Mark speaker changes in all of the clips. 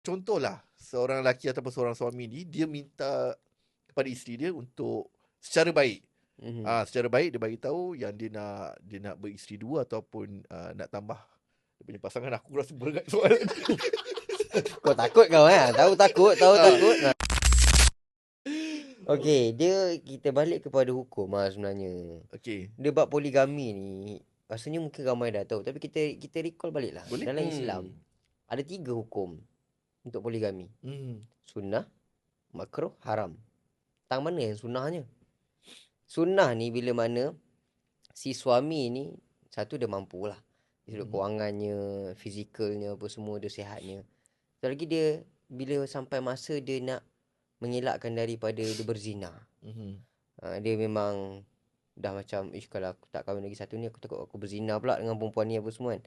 Speaker 1: contohlah seorang lelaki ataupun seorang suami ni, dia minta kepada isteri dia untuk secara baik. Secara baik dia bagi tahu yang dia nak beristeri dua ataupun nak tambah dia punya pasangan. Aku rasa berat soalan.
Speaker 2: Kau takut kau Tahu takut. Okey, kita balik kepada hukum sebenarnya.
Speaker 1: Okey.
Speaker 2: Dia bab poligami ni, rasanya mungkin ramai dah tahu, tapi kita recall baliklah.
Speaker 1: Boleh?
Speaker 2: Dalam Islam ada 3 hukum untuk poligami. Sunnah, makruh, haram. Tang mana yang sunnahnya? Sunnah ni bila mana si suami ni, satu dia mampu lah. Dari sudut kewangannya, fizikalnya, apa semua, dia sihatnya. Satu lagi dia, bila sampai masa dia nak mengelakkan daripada dia berzina. Dia memang dah macam, kalau aku tak kahwin lagi satu ni, aku takut aku berzina pula dengan perempuan ni apa semua kan.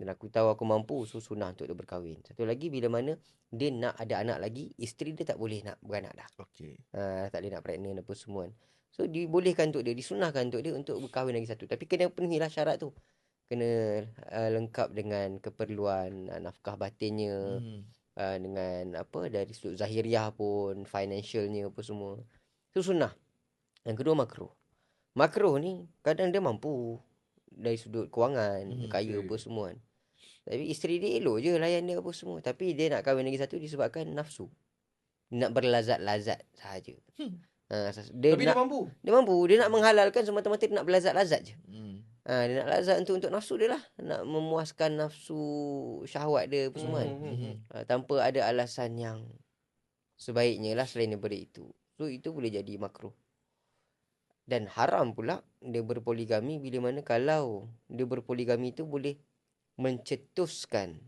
Speaker 2: Dan aku tahu aku mampu, so sunnah untuk dia berkahwin. Satu lagi, bila mana dia nak ada anak lagi, isteri dia tak boleh nak beranak dah.
Speaker 1: Okey.
Speaker 2: Tak boleh nak pregnant apa semua kan. So dibolehkan untuk dia, disunahkan untuk dia untuk berkahwin lagi satu. Tapi kena penuhilah syarat tu. Kena lengkap dengan keperluan nafkah batinnya, dengan apa, dari sudut zahiriah pun, financialnya apa semua. Itu sunnah. Yang kedua makruh. Makruh ni kadang dia mampu dari sudut kewangan, dia kaya apa semua kan. Tapi isteri dia elok je layan dia apa semua. Tapi dia nak kahwin lagi satu disebabkan nafsu. Nak berlazat-lazat sahaja.
Speaker 3: Tapi dia mampu.
Speaker 2: Dia mampu. Dia nak menghalalkan semata-mata dia nak berlazat-lazat je. Dia nak lazat untuk nafsu dia lah. Nak memuaskan nafsu syahwat dia apa semua kan. Tanpa ada alasan yang sebaiknya lah selain daripada itu. So itu boleh jadi makruh. Dan haram pula dia berpoligami bila mana kalau dia berpoligami itu boleh mencetuskan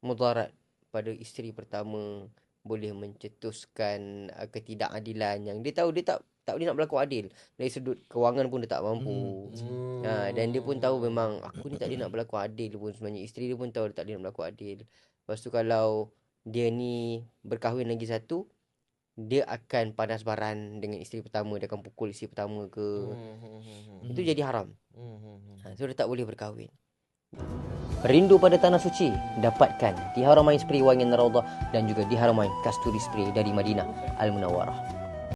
Speaker 2: mudarat pada isteri pertama, boleh mencetuskan ketidakadilan yang dia tahu dia tak boleh nak berlaku adil. Dari sudut kewangan pun dia tak mampu. Dan dia pun tahu memang aku ni tak boleh nak berlaku adil pun sebenarnya. Isteri dia pun tahu dia tak boleh nak berlaku adil. Lepas tu kalau dia ni berkahwin lagi satu, dia akan panas baran dengan isteri pertama. Dia akan pukul isteri pertama ke. Itu jadi haram. So dia tak boleh berkahwin. Rindu pada tanah suci? Dapatkan di Haramain Spray Wangian Raudhah dan juga di Haramain Kasturi Spray dari Madinah Al Munawwarah.